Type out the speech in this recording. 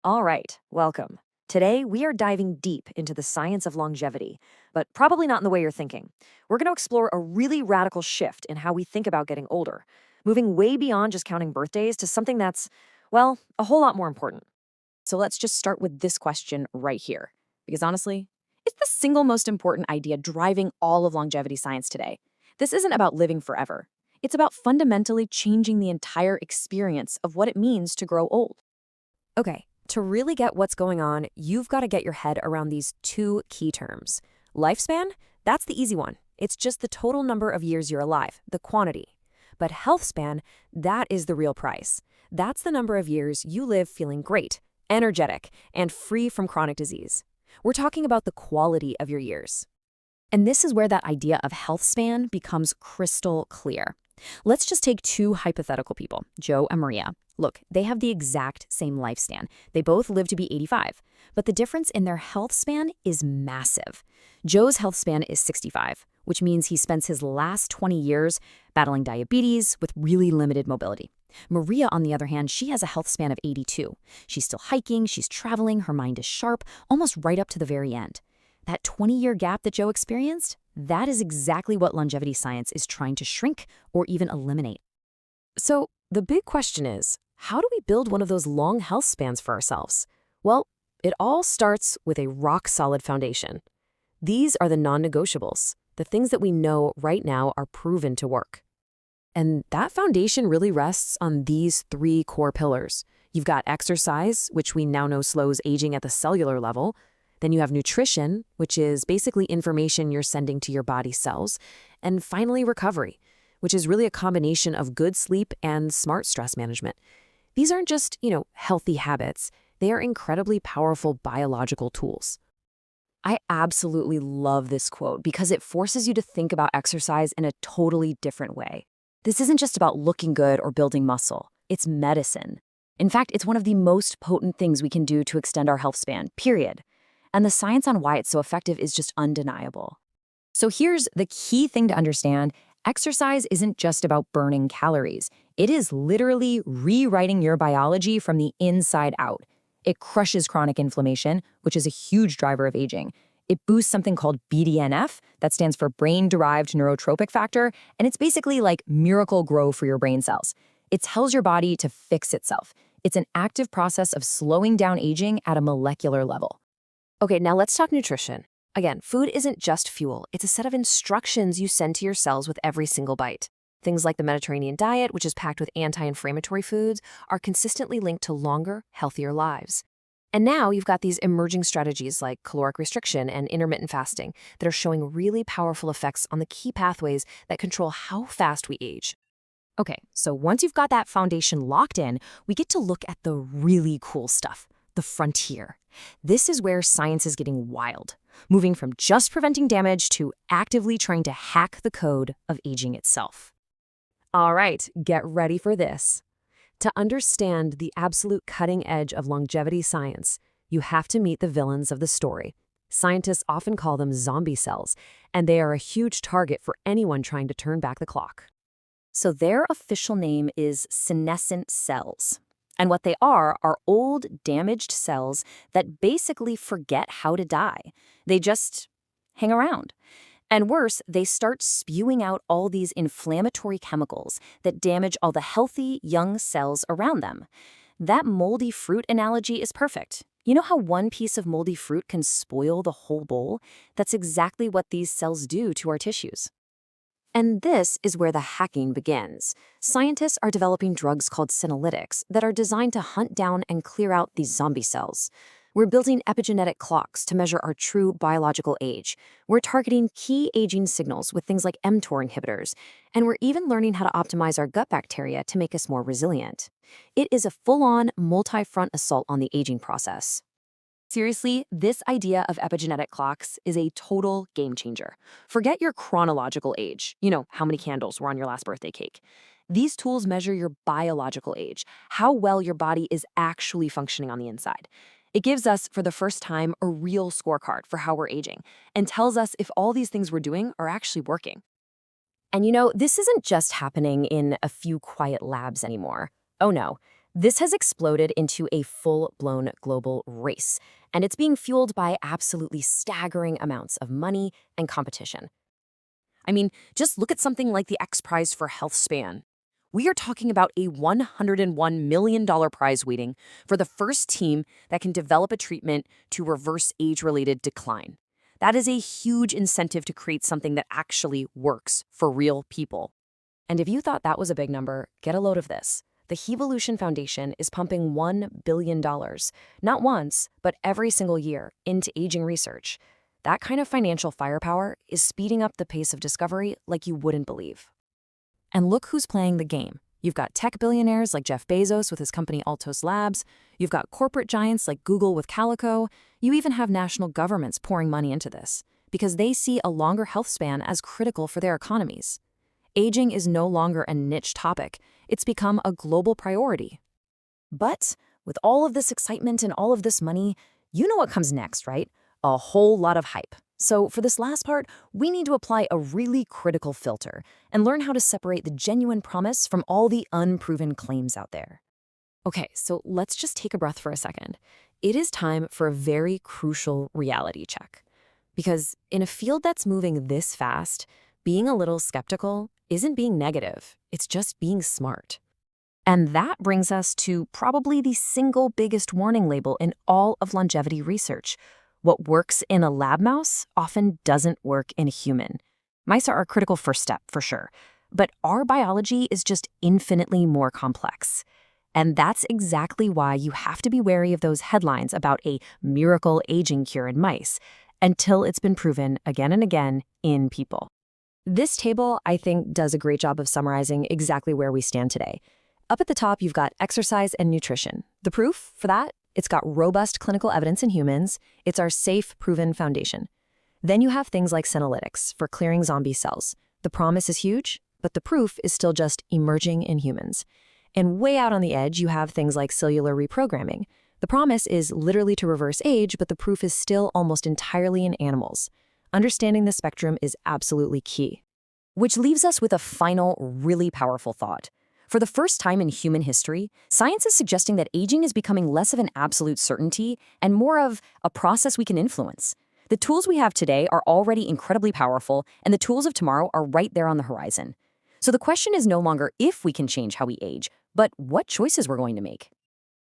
All right, welcome. Today, we are diving deep into the science of longevity, but probably not in the way you're thinking. We're going to explore a really radical shift in how we think about getting older, moving way beyond just counting birthdays to something that's, well, a whole lot more important. So let's just start with this question right here. Because honestly, it's the single most important idea driving all of longevity science today. This isn't about living forever. It's about fundamentally changing the entire experience of what it means to grow old. Okay, to really get what's going on, you've got to get your head around these two key terms. Lifespan, that's the easy one. It's just the total number of years you're alive, the quantity. But health span, that is the real price. That's the number of years you live feeling great, energetic, and free from chronic disease. We're talking about the quality of your years. And this is where that idea of health span becomes crystal clear. Let's just take two hypothetical people, Joe and Maria. Look, they have the exact same lifespan. They both live to be 85, but the difference in their health span is massive. Joe's health span is 65, which means he spends his last 20 years battling diabetes with really limited mobility. Maria, on the other hand, she has a health span of 82. She's still hiking, she's traveling, her mind is sharp, almost right up to the very end. That 20-year gap that Joe experienced, that is exactly what longevity science is trying to shrink or even eliminate. So, the big question is, how do we build one of those long health spans for ourselves? Well, it all starts with a rock-solid foundation. These are the non-negotiables, the things that we know right now are proven to work. And that foundation really rests on these three core pillars. You've got exercise, which we now know slows aging at the cellular level. Then you have nutrition, which is basically information you're sending to your body cells. And finally, recovery, which is really a combination of good sleep and smart stress management. These aren't just, healthy habits. They are incredibly powerful biological tools. I absolutely love this quote because it forces you to think about exercise in a totally different way. This isn't just about looking good or building muscle. It's medicine. In fact, it's one of the most potent things we can do to extend our health span, period. And the science on why it's so effective is just undeniable. So here's the key thing to understand. Exercise isn't just about burning calories. It is literally rewriting your biology from the inside out. It crushes chronic inflammation, which is a huge driver of aging. It boosts something called BDNF, that stands for brain-derived neurotrophic factor, and it's basically like miracle grow for your brain cells. It tells your body to fix itself. It's an active process of slowing down aging at a molecular level. Okay, now let's talk nutrition. Again, food isn't just fuel. It's a set of instructions you send to your cells with every single bite. Things like the Mediterranean diet, which is packed with anti-inflammatory foods, are consistently linked to longer, healthier lives. And now you've got these emerging strategies like caloric restriction and intermittent fasting that are showing really powerful effects on the key pathways that control how fast we age. Okay, so once you've got that foundation locked in, we get to look at the really cool stuff, the frontier. This is where science is getting wild, moving from just preventing damage to actively trying to hack the code of aging itself. All right, get ready for this. To understand the absolute cutting edge of longevity science, you have to meet the villains of the story. Scientists often call them zombie cells, and they are a huge target for anyone trying to turn back the clock. So their official name is senescent cells. And what they are old, damaged cells that basically forget how to die. They just hang around. And worse, they start spewing out all these inflammatory chemicals that damage all the healthy, young cells around them. That moldy fruit analogy is perfect. You know how one piece of moldy fruit can spoil the whole bowl? That's exactly what these cells do to our tissues. And this is where the hacking begins. Scientists are developing drugs called senolytics that are designed to hunt down and clear out these zombie cells. We're building epigenetic clocks to measure our true biological age. We're targeting key aging signals with things like mTOR inhibitors. And we're even learning how to optimize our gut bacteria to make us more resilient. It is a full-on, multi-front assault on the aging process. Seriously, this idea of epigenetic clocks is a total game changer. Forget your chronological age, how many candles were on your last birthday cake. These tools measure your biological age, how well your body is actually functioning on the inside. It gives us, for the first time, a real scorecard for how we're aging and tells us if all these things we're doing are actually working. And this isn't just happening in a few quiet labs anymore. Oh no, This has exploded into a full-blown global race, and it's being fueled by absolutely staggering amounts of money and competition. I mean, just look at something like the X Prize for Healthspan. We are talking about a $101 million prize waiting for the first team that can develop a treatment to reverse age-related decline. That is a huge incentive to create something that actually works for real people. And if you thought that was a big number, get a load of this. The Hevolution Foundation is pumping $1 billion, not once, but every single year, into aging research. That kind of financial firepower is speeding up the pace of discovery like you wouldn't believe. And look who's playing the game. You've got tech billionaires like Jeff Bezos with his company Altos Labs. You've got corporate giants like Google with Calico. You even have national governments pouring money into this because they see a longer health span as critical for their economies. Aging is no longer a niche topic. It's become a global priority. But with all of this excitement and all of this money, you know what comes next, right? A whole lot of hype. So for this last part, we need to apply a really critical filter and learn how to separate the genuine promise from all the unproven claims out there. Okay, so let's just take a breath for a second. It is time for a very crucial reality check. Because in a field that's moving this fast, being a little skeptical isn't being negative, it's just being smart. And that brings us to probably the single biggest warning label in all of longevity research. What works in a lab mouse often doesn't work in a human. Mice are a critical first step, for sure. But our biology is just infinitely more complex. And that's exactly why you have to be wary of those headlines about a miracle aging cure in mice until it's been proven again and again in people. This table, I think, does a great job of summarizing exactly where we stand today. Up at the top, you've got exercise and nutrition. The proof for that? It's got robust clinical evidence in humans. It's our safe, proven foundation. Then you have things like senolytics for clearing zombie cells. The promise is huge, but the proof is still just emerging in humans. And way out on the edge, you have things like cellular reprogramming. The promise is literally to reverse age, but the proof is still almost entirely in animals. Understanding the spectrum is absolutely key. Which leaves us with a final, really powerful thought. For the first time in human history, science is suggesting that aging is becoming less of an absolute certainty and more of a process we can influence. The tools we have today are already incredibly powerful, and the tools of tomorrow are right there on the horizon. So the question is no longer if we can change how we age, but what choices we're going to make.